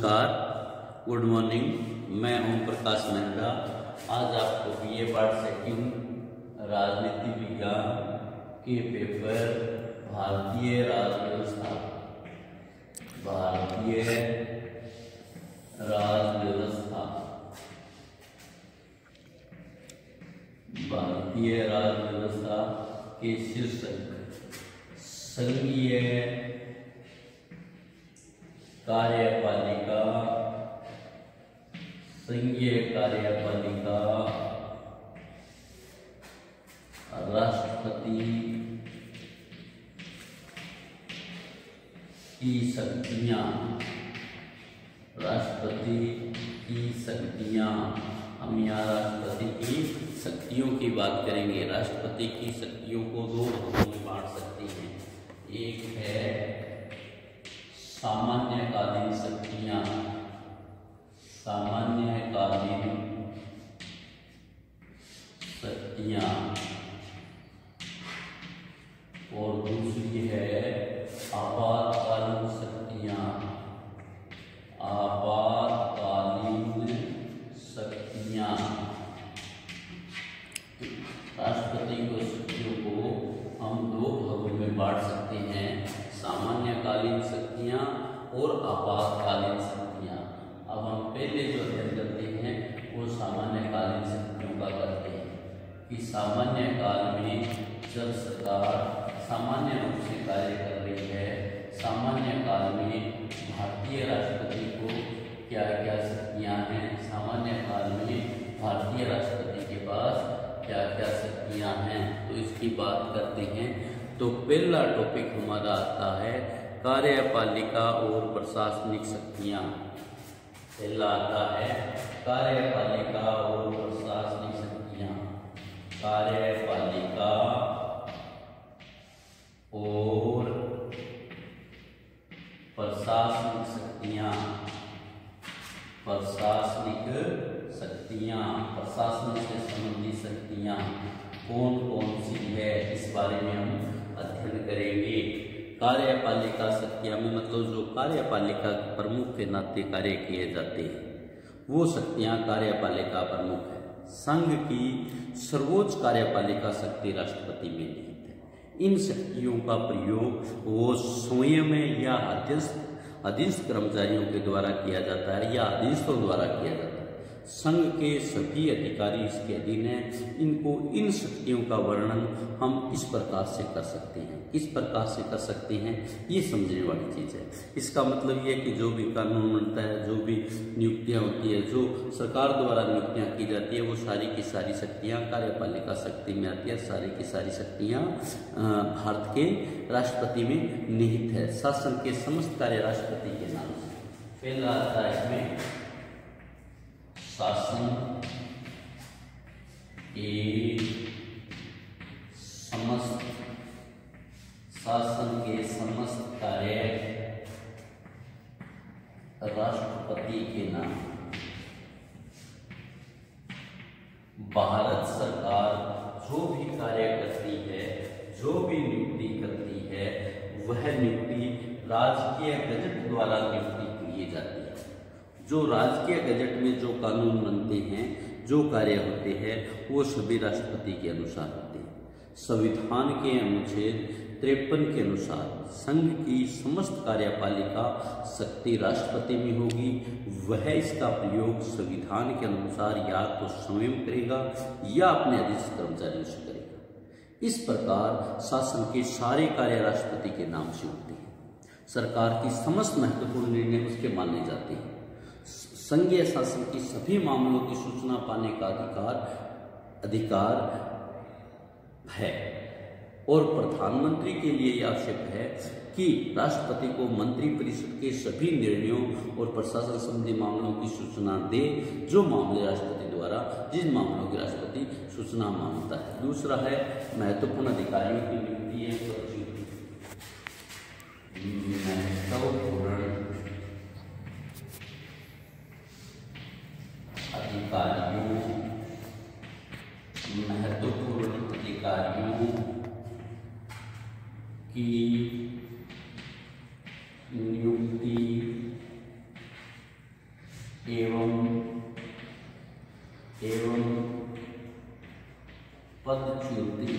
नमस्कार, good morning. मैं ओम प्रकाश मेहरा। आज आपको बीए पार्ट सेकंड राजनीति विज्ञान के पेपर भारतीय राज व्यवस्था के शीर्षक संघीय कार्यपालिका राष्ट्रपति की शक्तियां हम यहाँ राष्ट्रपति की शक्तियों की बात करेंगे। राष्ट्रपति की शक्तियों को दो भागों में बांट सकते हैं। एक है सामान्यकालीन शक्तियां, और दूसरी है आपातकालीन शक्तियां। राष्ट्रपति की शक्तियों को हम दो भागों में बांट सकते हैं, सामान्यकालीन शक्तियां और आपातकालीन शक्तियां। अब हम पहले जो अध्ययन करते हैं वो सामान्यकालीन शक्तियों का करते हैं कि सामान्य काल में जब सरकार सामान्य रूप से कार्य कर रही है, सामान्य काल में भारतीय राष्ट्रपति को क्या क्या शक्तियां हैं, सामान्य काल में भारतीय राष्ट्रपति के पास क्या क्या शक्तियां हैं, तो इसकी बात करते हैं। तो पहला टॉपिक हमारा आता है कार्यपालिका और प्रशासनिक शक्तियां। पहला आता है कार्यपालिका और प्रशासनिक शक्तियां। कार्यपालिका और प्रशासनिक शक्तियां। प्रशासन से संबंधित शक्तियां कौन कौन सी है, इस बारे में हम अध्ययन करेंगे। कार्यपालिका शक्तियां में मतलब जो कार्यपालिका प्रमुख के नाते कार्य किए जाते हैं वो शक्तियां कार्यपालिका प्रमुख है। संघ की सर्वोच्च कार्यपालिका शक्ति राष्ट्रपति में निहित है। इन शक्तियों का प्रयोग वो स्वयं या अधीनस्थ कर्मचारियों के द्वारा किया जाता है या अधीनस्थों द्वारा किया जाता है। संघ के सभी अधिकारी इसके अधीन हैं। इन शक्तियों का वर्णन हम इस प्रकार से कर सकते हैं। किस प्रकार से कर सकते हैं ये समझने वाली चीज़ है। इसका मतलब ये है कि जो भी कानून बनता है, जो भी नियुक्तियां होती है, जो सरकार द्वारा नियुक्तियां की जाती है, वो सारी की सारी शक्तियां कार्यपालिका शक्ति में आती है। सारी की सारी शक्तियां भारत के राष्ट्रपति में निहित है। शासन के समस्त कार्य राष्ट्रपति के नाम से। पहला आता है इसमें शासन के समस्त कार्य राष्ट्रपति के नाम। भारत सरकार जो भी कार्य करती है, जो भी नियुक्ति करती है, वह नियुक्ति राजकीय गजट द्वारा नियुक्ति की जाती है। जो राजकीय गजट में जो कानून बनते हैं, जो कार्य होते हैं, वो सभी राष्ट्रपति के अनुसार होते हैं। संविधान के अनुच्छेद 53 के अनुसार संघ की समस्त कार्यपालिका शक्ति राष्ट्रपति में होगी। वह इसका प्रयोग संविधान के अनुसार या तो स्वयं करेगा या अपने अधीनस्थ कर्मचारियों से करेगा। इस प्रकार शासन के सारे कार्य राष्ट्रपति के नाम से होते हैं। सरकार की समस्त महत्वपूर्ण निर्णय उसके माने जाते हैं। संघीय शासन की सभी मामलों की सूचना पाने का अधिकार है और प्रधानमंत्री के लिए यह आवश्यक है कि राष्ट्रपति को मंत्रिपरिषद के सभी निर्णयों और प्रशासन संबंधी मामलों की सूचना दे, जो मामले राष्ट्रपति द्वारा जिन मामलों की राष्ट्रपति सूचना मांगता है। दूसरा है महत्वपूर्ण अधिकारियों की नियुक्ति है। महत्वपूर्ण अधिकारियों की नियुक्ति एवं पदच्युति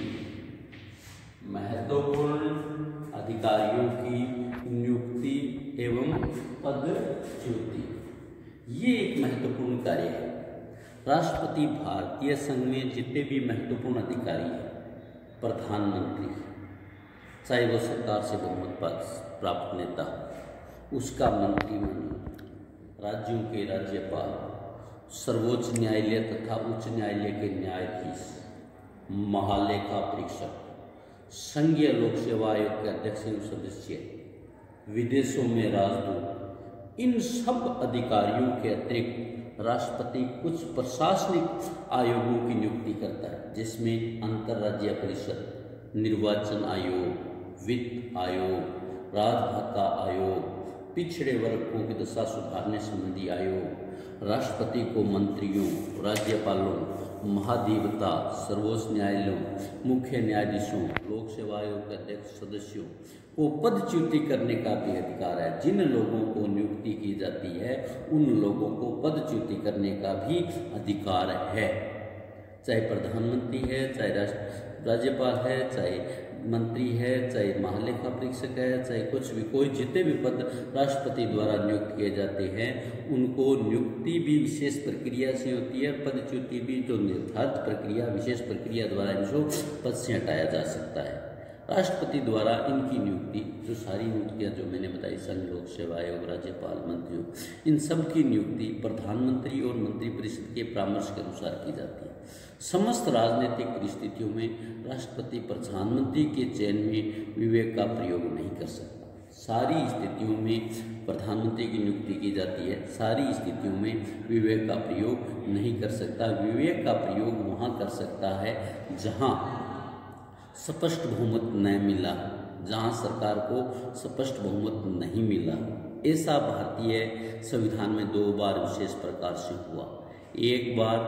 महत्वपूर्ण अधिकारियों की नियुक्ति एवं पदच्युति ये एक महत्वपूर्ण कार्य है। राष्ट्रपति भारतीय संघ में जितने भी महत्वपूर्ण अधिकारी हैं, प्रधानमंत्री, चाहे वो सरकार से बहुमत प्राप्त नेता, उसका मंत्रिमंडल, राज्यों के राज्यपाल, सर्वोच्च न्यायालय तथा उच्च न्यायालय के न्यायाधीश, महालेखा परीक्षक, संघीय लोक सेवा आयोग के अध्यक्ष एवं सदस्य, विदेशों में राजदूत, इन सब अधिकारियों के अतिरिक्त राष्ट्रपति कुछ प्रशासनिक आयोगों की नियुक्ति करता है, जिसमें अंतर्राज्यीय परिषद, निर्वाचन आयोग, वित्त आयोग, राजभाता आयोग, पिछड़े वर्गों की दशा सुधारने संबंधी आयोग, राष्ट्रपति को मंत्रियों, राज्यपालों, महाधिवक्ता, सर्वोच्च न्यायालयों, मुख्य न्यायाधीशों, लोक सेवा आयोग के अध्यक्ष सदस्यों को पदच्युति करने का भी अधिकार है। जिन लोगों को नियुक्ति की जाती है उन लोगों को पदच्युति करने का भी अधिकार है। चाहे प्रधानमंत्री है, चाहे राज्यपाल है, चाहे मंत्री है, चाहे महालेखा परीक्षक है, चाहे कुछ भी, कोई जितने भी पद राष्ट्रपति द्वारा नियुक्त किए जाते हैं उनको नियुक्ति भी विशेष प्रक्रिया से होती है, पदच्युति भी जो निर्धारित प्रक्रिया, विशेष प्रक्रिया द्वारा इनको पद से हटाया जा सकता है। राष्ट्रपति द्वारा इनकी नियुक्ति, जो सारी नियुक्तियां जो मैंने बताई, संघ लोक सेवा आयोग, राज्यपाल, मंत्रियों, इन सब की नियुक्ति प्रधानमंत्री और मंत्रिपरिषद के परामर्श के अनुसार की जाती है। समस्त राजनीतिक परिस्थितियों में राष्ट्रपति प्रधानमंत्री के चयन में विवेक का प्रयोग नहीं कर सकता। सारी स्थितियों में प्रधानमंत्री की नियुक्ति की जाती है, सारी स्थितियों में विवेक का प्रयोग नहीं कर सकता। विवेक का प्रयोग वहाँ कर सकता है जहाँ स्पष्ट बहुमत न मिला, जहाँ सरकार को स्पष्ट बहुमत नहीं मिला। ऐसा भारतीय संविधान में 2 बार विशेष प्रकार से हुआ। एक बार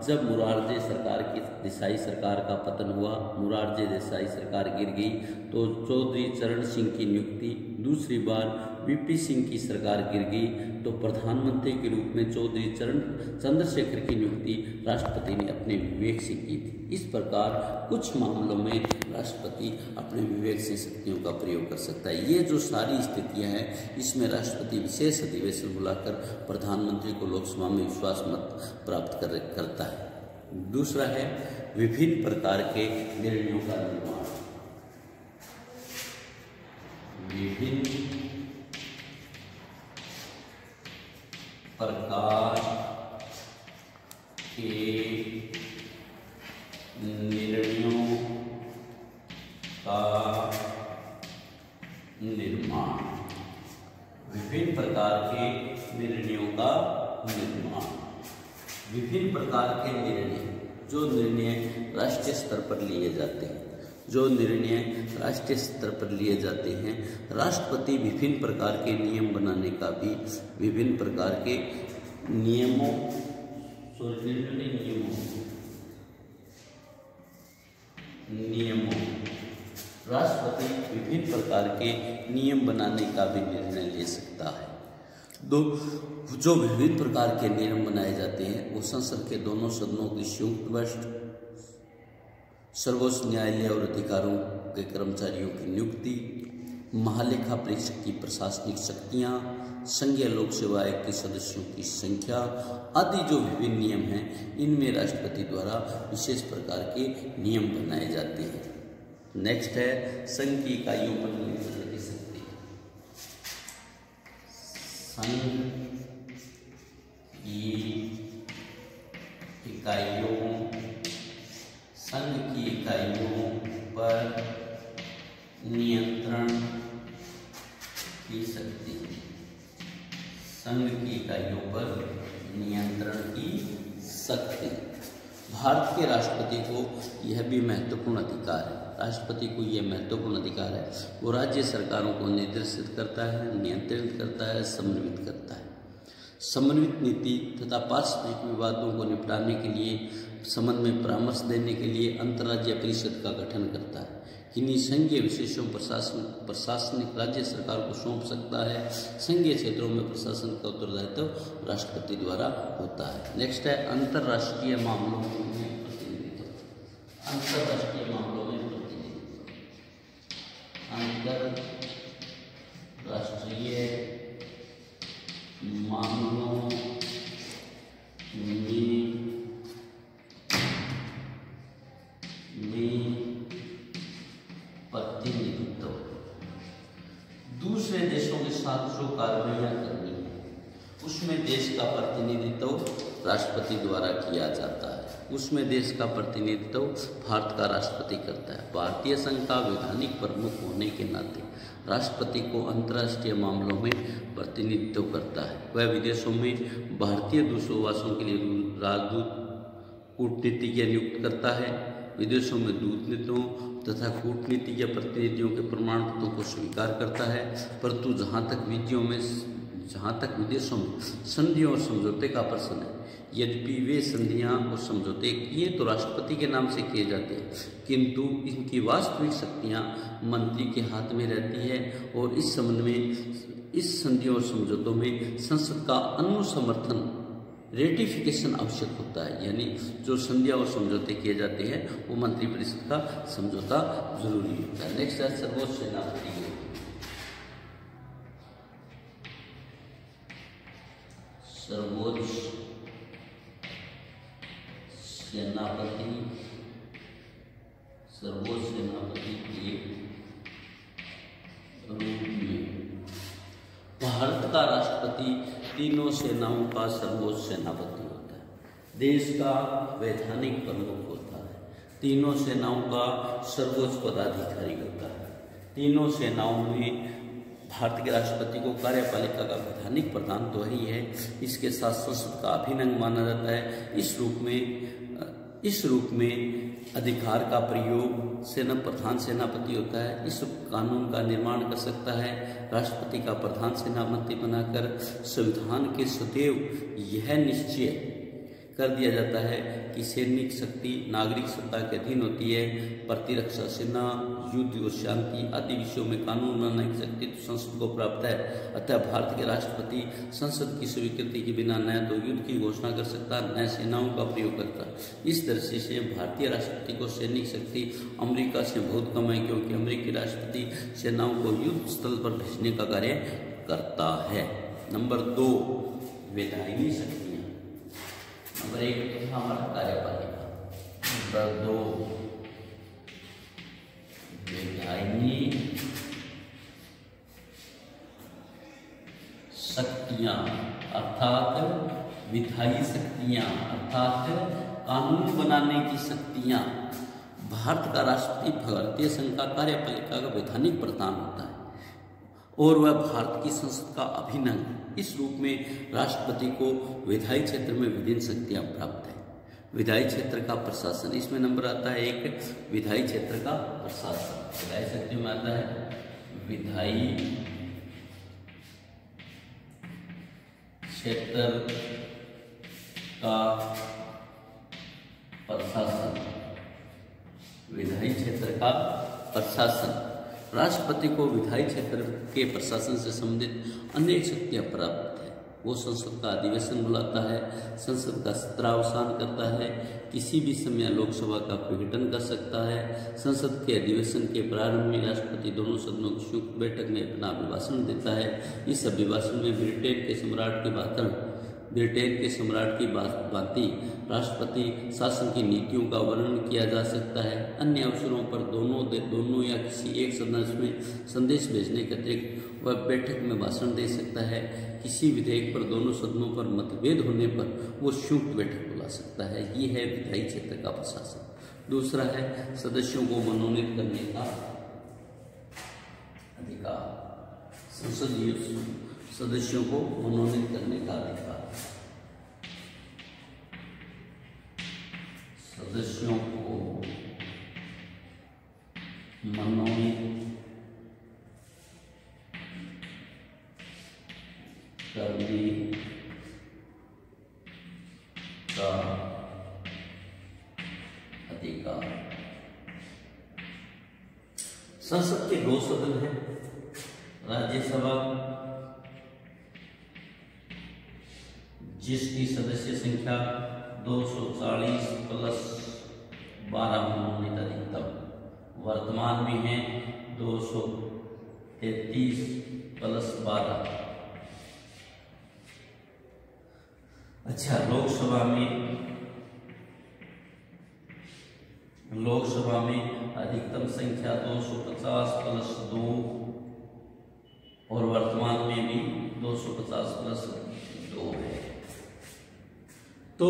जब मोरारजी सरकार की, देसाई सरकार का पतन हुआ, मोरारजी देसाई सरकार गिर गई तो चौधरी चरण सिंह की नियुक्ति, दूसरी बार वीपी सिंह की सरकार गिर गई तो प्रधानमंत्री के रूप में चौधरी चंद्रशेखर की नियुक्ति राष्ट्रपति ने अपने विवेक से की थी। इस प्रकार कुछ मामलों में राष्ट्रपति अपने विवेक से शक्तियों का प्रयोग कर सकता है। ये जो सारी स्थितियां हैं, इसमें राष्ट्रपति विशेष अधिवेशन बुलाकर प्रधानमंत्री को लोकसभा में विश्वास मत प्राप्त करता है। दूसरा है विभिन्न प्रकार के निर्णयों का निर्माण। विभिन्न प्रकार के निर्णयों का निर्माण। विभिन्न प्रकार के निर्णयों का निर्माण। विभिन्न प्रकार के निर्णय, जो निर्णय राष्ट्रीय स्तर पर लिए जाते हैं, जो निर्णय राष्ट्रीय स्तर पर लिए जाते हैं, राष्ट्रपति विभिन्न प्रकार के नियम बनाने का भी, विभिन्न प्रकार के नियमों राष्ट्रपति विभिन्न प्रकार के नियम बनाने का भी निर्णय ले सकता है। जो विभिन्न प्रकार के नियम बनाए जाते हैं वो संसद के दोनों सदनों की संयुक्त बैठक, सर्वोच्च न्यायालय और अधिकारों के कर्मचारियों की नियुक्ति, महालेखा परीक्षक की प्रशासनिक शक्तियाँ, संघीय लोक सेवा आयोग के सदस्यों की संख्या आदि जो विभिन्न नियम हैं, इनमें राष्ट्रपति द्वारा विशेष प्रकार के नियम बनाए जाते हैं। नेक्स्ट है संघ की इकाइयों पर नियंत्रण की शक्ति। संघ की इकाइयों पर नियंत्रण की शक्ति। संघ की इकाइयों पर नियंत्रण की शक्ति। भारत के राष्ट्रपति को यह भी महत्वपूर्ण अधिकार है। राष्ट्रपति को यह महत्वपूर्ण अधिकार है, वो राज्य सरकारों को निर्देशित करता है, नियंत्रित करता है, समन्वित करता है। समन्वित नीति तथा पारस्परिक विवादों को निपटाने के लिए, संबंध में परामर्श देने के लिए अंतर्राज्यीय परिषद का गठन करता है। किन्हीं संघीय विशेषों प्रशासनिक राज्य सरकार को सौंप सकता है। संघीय क्षेत्रों में प्रशासन का उत्तरदायित्व राष्ट्रपति द्वारा होता है। नेक्स्ट है अंतर्राष्ट्रीय मामलों में प्रतिनिधित्व। अंतर्राष्ट्रीय मामलों में प्रतिनिधित्व, अंतर्राष्ट्रीय मामलों में प्रतिनिधित्व। दूसरे देशों के साथ जो कार्रवाइयाँ करनी है उसमें देश का प्रतिनिधित्व राष्ट्रपति द्वारा किया जाता है। उसमें देश का प्रतिनिधित्व भारत का राष्ट्रपति करता है। भारतीय संघ का वैधानिक प्रमुख होने के नाते राष्ट्रपति को अंतर्राष्ट्रीय मामलों में प्रतिनिधित्व करता है। वह विदेशों में भारतीय दूतावासों के लिए राजदूत, कूटनीतिज्ञ नियुक्त करता है। विदेशों में दूतों तथा कूटनीतिज्ञ प्रतिनिधियों के प्रमाण पत्रों को स्वीकार करता है। परंतु जहाँ तक विदेशों में संधियों और समझौते का प्रश्न है, यद्यपि वे संधियां और समझौते किए तो राष्ट्रपति के नाम से किए जाते हैं, किंतु इनकी वास्तविक शक्तियां मंत्री के हाथ में रहती है और इस संबंध में इस संधियों और समझौतों में संसद का अनुसमर्थन रेटिफिकेशन आवश्यक होता है। यानी जो संधियां और समझौते किए जाते हैं वो मंत्रिपरिषद का समझौता जरूरी होता है। नेक्स्ट है सर्वोच्च सेनापति। सर्वोच्च सेनापति के रूप में भारत का राष्ट्रपति तीनों सेनाओं का सर्वोच्च सेनापति होता है। देश का वैधानिक प्रमुख होता है। तीनों सेनाओं का सर्वोच्च पदाधिकारी होता है। तीनों सेनाओं में भारत के राष्ट्रपति को कार्यपालिका का वैधानिक प्रधान तो ही है, इसके साथ संसद का अभिन्न अंग माना जाता है। इस रूप में अधिकार का प्रयोग प्रधान सेनापति होता है। इस कानून का निर्माण कर सकता है। राष्ट्रपति का प्रधान सेनापति बनाकर संविधान के सदैव यह निश्चय कर दिया जाता है कि सैनिक शक्ति नागरिक सत्ता के अधीन होती है। प्रतिरक्षा सेना, युद्ध और शांति आदि विषयों में कानून बनाने की शक्ति तो संसद को प्राप्त है। अतः भारत के राष्ट्रपति संसद की स्वीकृति के बिना न तो युद्ध की घोषणा कर सकता, न सेनाओं का प्रयोग करता। इस दृष्टि से भारतीय राष्ट्रपति को सैनिक शक्ति अमेरिका से बहुत कम है, क्योंकि अमेरिकी राष्ट्रपति सेनाओं को युद्ध स्थल पर भेजने का कार्य करता है। नंबर 2 वैधानिक शक्तियाँ। नंबर 1 हमारा कार्यपालिका। नंबर 2 वैधानिक शक्तियाँ अर्थात विधायी शक्तियाँ अर्थात कानून बनाने की शक्तियाँ। भारत का राष्ट्रपति भारतीय संघ का कार्यपालिका का वैधानिक प्रधान होता है और वह भारत की संसद का अभिन्न अंग। इस रूप में राष्ट्रपति को विधायी क्षेत्र में विभिन्न शक्तियां प्राप्त है। विधायी क्षेत्र का प्रशासन, इसमें नंबर आता है 1 विधायी क्षेत्र का प्रशासन। विधायी शक्तियों में आता है विधायी क्षेत्र का प्रशासन। विधायी क्षेत्र का प्रशासन। राष्ट्रपति को विधायी क्षेत्र के प्रशासन से संबंधित अनेक शक्तियां प्राप्त है। वो संसद का अधिवेशन बुलाता है, संसद का सत्रावसान करता है, किसी भी समय लोकसभा का प्रकटन कर सकता है। संसद के अधिवेशन के प्रारंभ में राष्ट्रपति दोनों सदनों की संयुक्त बैठक में अपना अभिभाषण देता है। इस अभिभाषण में ब्रिटेन के सम्राट की भांति राष्ट्रपति शासन की नीतियों का वर्णन किया जा सकता है। अन्य अवसरों पर दोनों या किसी एक सदस्य में संदेश भेजने के अतिरिक्त वह बैठक में भाषण दे सकता है। किसी विधेयक पर दोनों सदनों पर मतभेद होने पर वो संयुक्त बैठक बुला सकता है। ये है विधायी क्षेत्र का प्रशासन। दूसरा है सदस्यों को मनोनीत करने का अधिकार। संसदीय सदस्यों को मनोनीत करने का अधिकार। सदस्यों को मनोनीत करने का अधिकार। संसद के 2 सदन हैं, राज्यसभा जिसकी सदस्य संख्या 240 प्लस 12 मनोनीत अधिकतम, वर्तमान में है 233 प्लस 12। अच्छा, लोकसभा में अधिकतम संख्या 250 प्लस 2 और वर्तमान में भी 250 प्लस 2 है। तो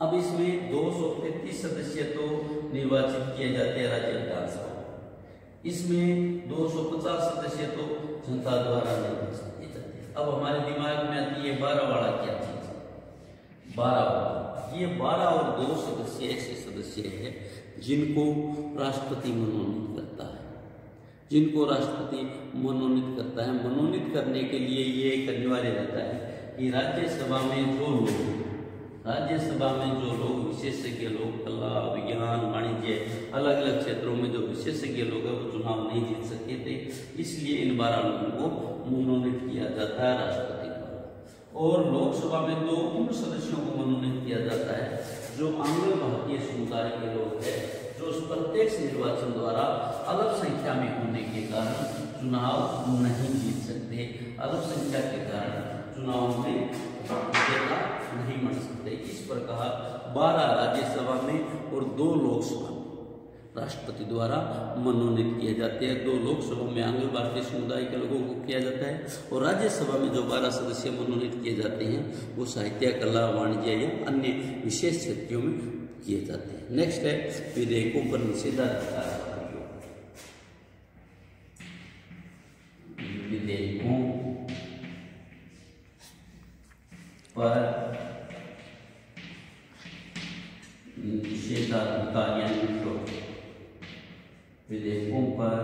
अब इसमें 233 सदस्य तो निर्वाचित किए जाते हैं राज्य विधानसभा, इसमें 250 सदस्य तो जनता द्वारा निर्वाचित किए जाते हैं। अब हमारे दिमाग में आती है 12 वाला क्या चीज है? 12 वाला, ये 12 और 2 सदस्य ऐसे सदस्य हैं जिनको राष्ट्रपति मनोनीत करता है, मनोनीत करने के लिए ये एक अनिवार्य रहता है कि राज्यसभा में जो लोग विशेषज्ञ लोग, कला, विज्ञान, वाणिज्य, अलग अलग क्षेत्रों में जो विशेषज्ञ लोग हैं वो चुनाव नहीं जीत सकते थे, इसलिए इन 12 लोगों को मनोनीत किया जाता है राष्ट्रपति द्वारा। और लोकसभा में तो उन सदस्यों को मनोनीत किया जाता है जो आंग्ल भारतीय समुदाय के लोग हैं, जो प्रत्यक्ष निर्वाचन द्वारा अलग संख्या में होने के कारण चुनाव नहीं जीत सकते, अलग संख्या के कारण चुनाव में नेता नहीं बन सकते। इस प्रकार 12 राज्यसभा में और 2 लोकसभा में राष्ट्रपति द्वारा मनोनीत किए जाते हैं। 2 लोकसभा में आंग्ल भारतीय समुदाय के लोगों को किया जाता है और राज्यसभा में जो 12 सदस्य मनोनीत किए जाते हैं वो साहित्य, कला, वाणिज्य या अन्य विशेष क्षेत्रों में किए जाते हैं। नेक्स्ट है विधेयकों पर निषेधाधिकार का प्रयोग। विधेयकों पर निषेधाधिकार विधेयकों पर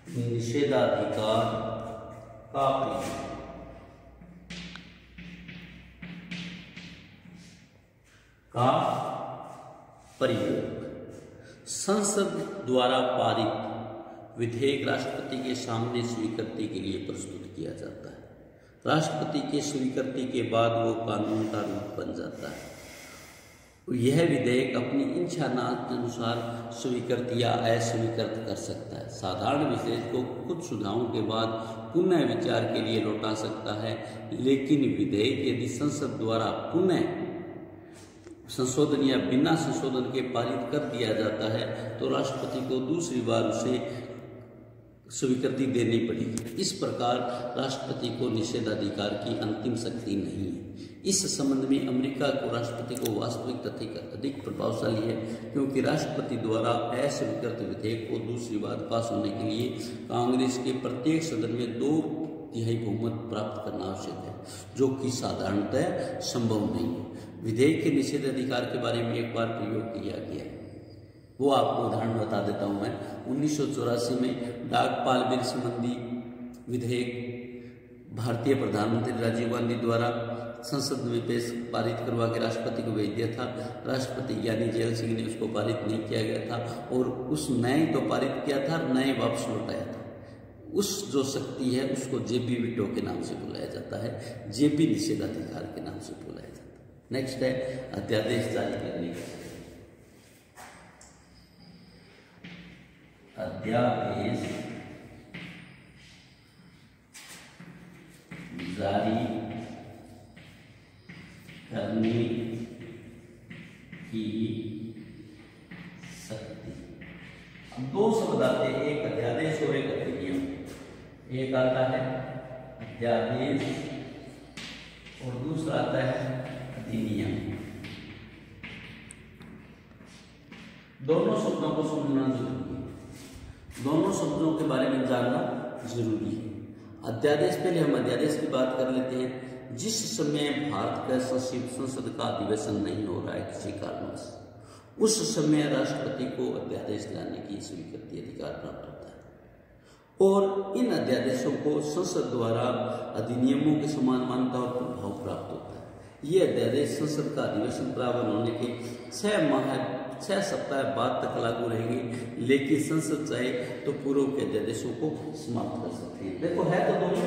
निषेधाधिकार का प्रयोग संसद द्वारा पारित विधेयक राष्ट्रपति के सामने स्वीकृति के लिए प्रस्तुत किया जाता है। राष्ट्रपति के स्वीकृति के बाद वो कानून का रूप बन जाता है। यह विधेयक अपनी इच्छा के अनुसार स्वीकृत या अस्वीकृत कर सकता है। साधारण विधेयक को कुछ सुझावों के बाद पुनः विचार के लिए लौटा सकता है, लेकिन विधेयक यदि संसद द्वारा पुनः संशोधन या बिना संशोधन के पारित कर दिया जाता है तो राष्ट्रपति को दूसरी बार उसे स्वीकृति देनी पड़ेगी। इस प्रकार राष्ट्रपति को निषेधाधिकार की अंतिम शक्ति नहीं है। इस संबंध में अमेरिका को राष्ट्रपति को वास्तविक तथ्य अधिक प्रभावशाली है, क्योंकि राष्ट्रपति द्वारा अस्वीकृत विधेयक को दूसरी बार पास होने के लिए कांग्रेस के प्रत्येक सदन में 2/3 बहुमत प्राप्त करना आवश्यक है, जो कि साधारणतः संभव नहीं है। विधेयक के निषेधाधिकार के बारे में एक बार प्रयोग किया गया है, वो आपको उदाहरण बता देता हूं मैं। 1984 में डाकपाल बिल संबंधी विधेयक भारतीय प्रधानमंत्री राजीव गांधी द्वारा संसद में पारित करवा के राष्ट्रपति को भेज दिया था। राष्ट्रपति यानी जेल सिंह ने उसको पारित नहीं किया गया था और उस नए तो पारित किया था, नए वापस लौटाया था। उस जो शक्ति है उसको जेबी वीटो के नाम से बुलाया जाता है, जेबी निषेधाधिकार के नाम से बुलाया जाता है। नेक्स्ट है अध्यादेश जारी करने का। अध्यादेश जारी करने की शक्ति। अब 2 शब्द आते हैं, एक अध्यादेश और एक अधिनियम। एक आता है अध्यादेश और दूसरा आता है अधिनियम। दोनों शब्दों को समझना जरूरी है, दोनों शब्दों के बारे में जानना जरूरी है। अध्यादेश, पहले हम अध्यादेश की बात कर लेते हैं। जिस समय भारत का संसद का अधिवेशन नहीं हो रहा है किसी कारणवश, उस समय राष्ट्रपति को अध्यादेश लाने की स्वीकृति अधिकार प्राप्त होता है और इन अध्यादेशों को संसद द्वारा अधिनियमों के समान मान्यता और प्रभाव प्राप्त होता है। ये अध्यादेश संसद का अधिवेशन प्रारंभ होने के 6 माह 6 सप्ताह बाद तक लागू रहेंगे, लेकिन संसद चाहे तो पूर्व के अध्यादेशों को समाप्त कर सकती है। देखो है तो दोनों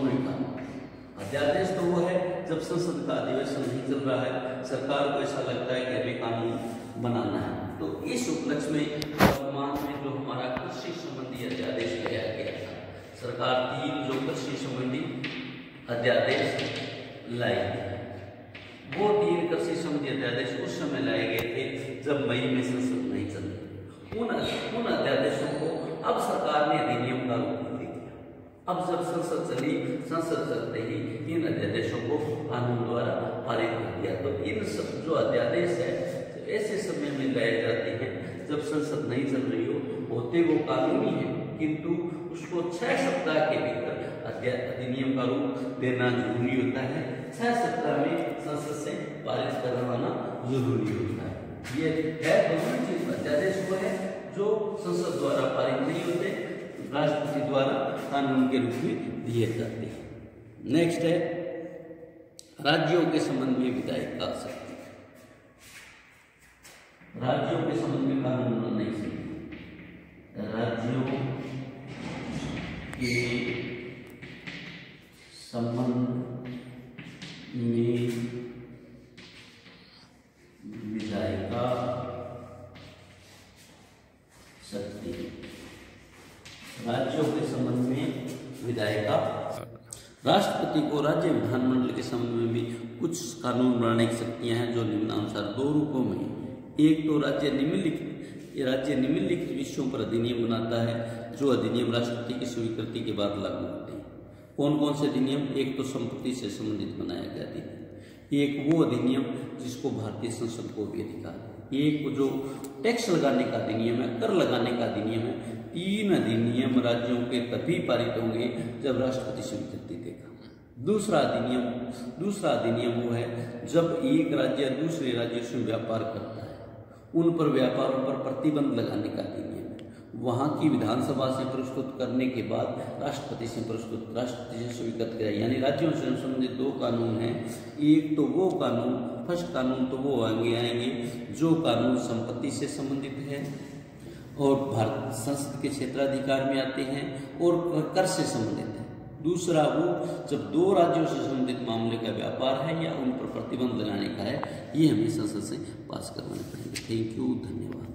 ही कानून, अध्यादेश तो वो है जब संसद का अधिवेशन नहीं चल रहा है, सरकार को ऐसा लगता है कि अभी कानून बनाना है, तो इस उपलक्ष्य में वर्तमान में जो हमारा कृषि संबंधी अध्यादेश लाया गया था, सरकार 3 जो कृषि संबंधी अध्यादेश लाए गए, वो 3 कृषि संबंधी अध्यादेश उस समय लाए गए थे जब मई में संसद नहीं चल रही। उन अध्यादेशों को अब सरकार ने अधिनियम का रूप दे दिया। अब जब संसद चली, संसद चलते ही इन अध्यादेशों को कानून द्वारा पारित कर दिया। तो इन सब जो अध्यादेश है ऐसे समय में लाए जाते हैं जब संसद नहीं चल रही हो, होते वो कानूनी है, किंतु उसको 6 सप्ताह के भीतर अधिनियम का रूप देना जरूरी होता है। 6 सप्ताह में संसद से पारित करवाना जरूरी होता है। ये है दोनों चीज। अध्यादेश वो है जो संसद द्वारा पारित नहीं होते, राष्ट्रपति द्वारा कानून के रूप में दिए जाते हैं। नेक्स्ट है राज्यों के संबंध में विधायक का शक्ति। राज्यों के संबंध में कानून बनना ही चाहिए। राज्यों के संबंध में विधायक का शक्ति। राज्यों के संबंध में विधायक का, राष्ट्रपति को राज्य विधानमंडल के संबंध में भी कुछ कानून बनाने की शक्तियां हैं जो निम्नानुसार 2 रूपों में। एक तो राज्य निम्नलिखित विषयों पर अधिनियम बनाता है, जो अधिनियम राष्ट्रपति की स्वीकृति के बाद लागू होते हैं। कौन कौन से अधिनियम? एक तो संपत्ति से संबंधित बनाया गया अधिनियम, एक वो अधिनियम जिसको भारतीय संसद को भी अधिकार है, एक जो टैक्स लगाने का अधिनियम है, कर लगाने का अधिनियम है। 3 अधिनियम राज्यों के तभी पारित होंगे जब राष्ट्रपति स्वीकृति देगा। दूसरा अधिनियम वो है जब एक राज्य दूसरे राज्य से व्यापार करता है, उन पर व्यापारों पर प्रतिबंध लगाने का अधिनियम है। वहां की विधानसभा से प्रस्तुत करने के बाद राष्ट्रपति से स्वीकृत किया, यानी राज्यों से संबंधित 2 कानून हैं। एक तो वो कानून, फर्स्ट कानून तो वो आएंगे जो कानून संपत्ति से संबंधित है और भारत संसद के क्षेत्राधिकार में आते हैं और कर से संबंधित है। दूसरा वो जब 2 राज्यों से संबंधित मामले का व्यापार है या उन पर प्रतिबंध लगाने का है, ये हमें संसद से पास करवाने पड़ेंगे। थैंक यू, धन्यवाद।